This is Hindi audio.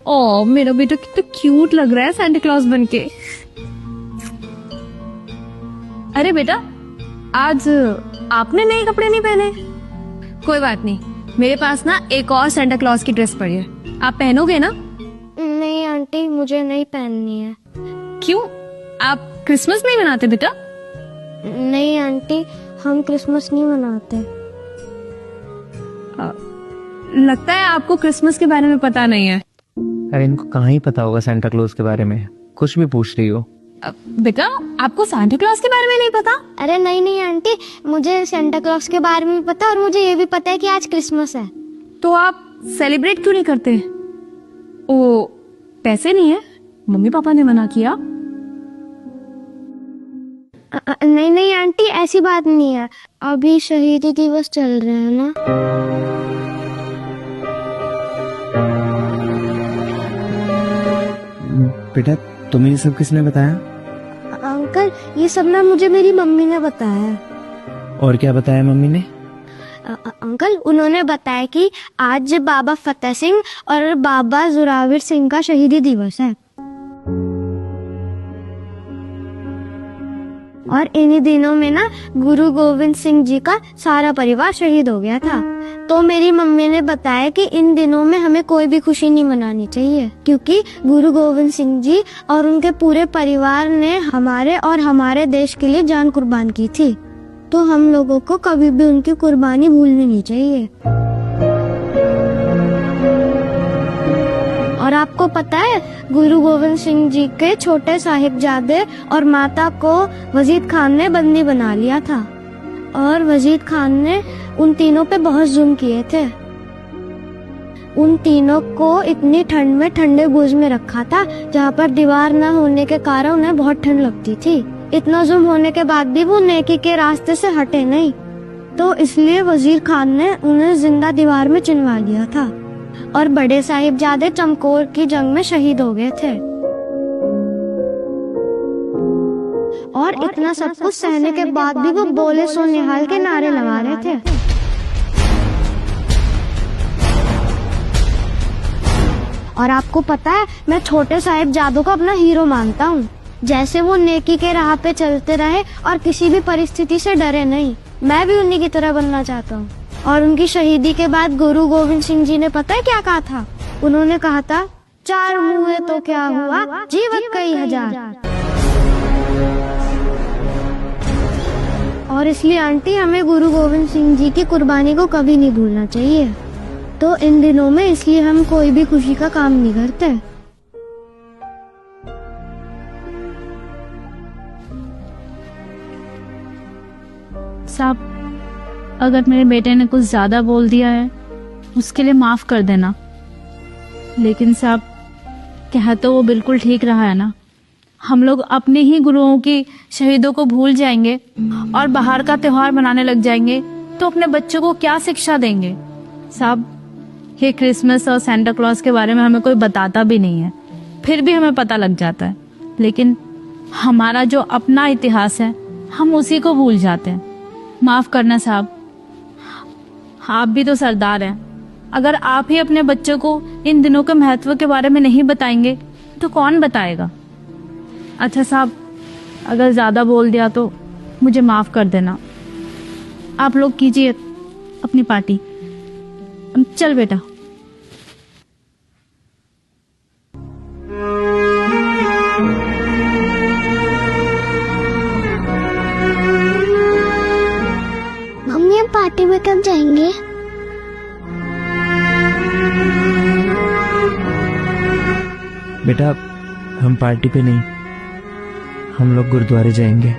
ओ मेरा बेटा कितना क्यूट लग रहा है सैंटा क्लॉज बनके। अरे बेटा, आज आपने नए कपड़े नहीं पहने? कोई बात नहीं, मेरे पास ना एक और सैंटा क्लॉज की ड्रेस पड़ी है, आप पहनोगे ना? नहीं आंटी, मुझे नहीं पहननी है। क्यों, आप क्रिसमस नहीं मनाते बेटा? नहीं आंटी, हम क्रिसमस नहीं मनाते। लगता है आपको क्रिसमस के बारे में पता नहीं है। अरे इनको कहाँ ही पता होगा सेंटा क्लॉज के बारे में, कुछ भी पूछ रही हो। बेटा, आपको सैंटा क्लॉज के बारे में नहीं पता? अरे नहीं नहीं आंटी, मुझे सेंटा क्लॉज के बारे में भी पता, और मुझे ये भी पता है कि आज क्रिसमस है। तो आप सेलिब्रेट क्यों नहीं करते? ओ, पैसे नहीं है, मम्मी पापा ने मना किया? नहीं नहीं आंटी, ऐसी बात नहीं है, अभी शहीदी दिवस चल रहे हैं ना। बेटा तुम्हें ये सब किसने बताया? अंकल, ये सब ना मुझे मेरी मम्मी ने बताया। और क्या बताया मम्मी ने? अंकल, उन्होंने बताया कि आज बाबा फतेह सिंह और बाबा जोरावर सिंह का शहीदी दिवस है, और इन्हीं दिनों में ना गुरु गोविंद सिंह जी का सारा परिवार शहीद हो गया था। तो मेरी मम्मी ने बताया कि इन दिनों में हमें कोई भी खुशी नहीं मनानी चाहिए, क्योंकि गुरु गोविंद सिंह जी और उनके पूरे परिवार ने हमारे और हमारे देश के लिए जान कुर्बान की थी। तो हम लोगों को कभी भी उनकी कुर्बानी भूलनी नहीं चाहिए। और आपको पता है, गुरु गोविंद सिंह जी के छोटे साहिबजादे और माता को वजीद खान ने बंदी बना लिया था, और वजीद खान ने उन तीनों पे बहुत जुल्म किए थे। उन तीनों को इतनी ठंड में ठंडे बुर्ज में रखा था, जहाँ पर दीवार न होने के कारण उन्हें बहुत ठंड लगती थी। इतना जुल्म होने के बाद भी वो नेकी के रास्ते से हटे नहीं, तो इसलिए वजीर खान ने उन्हें जिंदा दीवार में चिनवा लिया था, और बड़े साहिबजादे चमकौर की जंग में शहीद हो गए थे। और इतना सब कुछ सहने के बाद भी वो बोले सो निहाल के नारे लगा रहे थे। और आपको पता है, मैं छोटे साहिबजादों को अपना हीरो मानता हूँ। जैसे वो नेकी के राह पे चलते रहे और किसी भी परिस्थिति से डरे नहीं, मैं भी उन्हीं की तरह बनना चाहता हूँ। और उनकी शहीदी के बाद गुरु गोविंद सिंह जी ने पता है क्या कहा था? उन्होंने कहा था, 4 हुए तो क्या हुआ, जीवत कई हजार। और इसलिए आंटी, हमें गुरु गोविंद सिंह जी की कुर्बानी को कभी नहीं भूलना चाहिए। तो इन दिनों में इसलिए हम कोई भी खुशी का काम नहीं करते। साहब, अगर मेरे बेटे ने कुछ ज्यादा बोल दिया है, उसके लिए माफ कर देना। लेकिन साहब, कह तो वो बिल्कुल ठीक रहा है ना। हम लोग अपने ही गुरुओं की शहीदों को भूल जाएंगे और बाहर का त्योहार मनाने लग जाएंगे, तो अपने बच्चों को क्या शिक्षा देंगे? साहब, ये क्रिसमस और सैंटा क्लॉज के बारे में हमें कोई बताता भी नहीं है, फिर भी हमें पता लग जाता है। लेकिन हमारा जो अपना इतिहास है, हम उसी को भूल जाते हैं। माफ करना साहब, आप भी तो सरदार हैं। अगर आप ही अपने बच्चों को इन दिनों के महत्व के बारे में नहीं बताएंगे, तो कौन बताएगा? अच्छा साहब, अगर ज्यादा बोल दिया तो मुझे माफ कर देना। आप लोग कीजिए अपनी पार्टी। चल बेटा। मम्मी, हम पार्टी में कब जाएंगे? बेटा हम पार्टी पे नहीं, हम लोग गुरुद्वारे जाएंगे।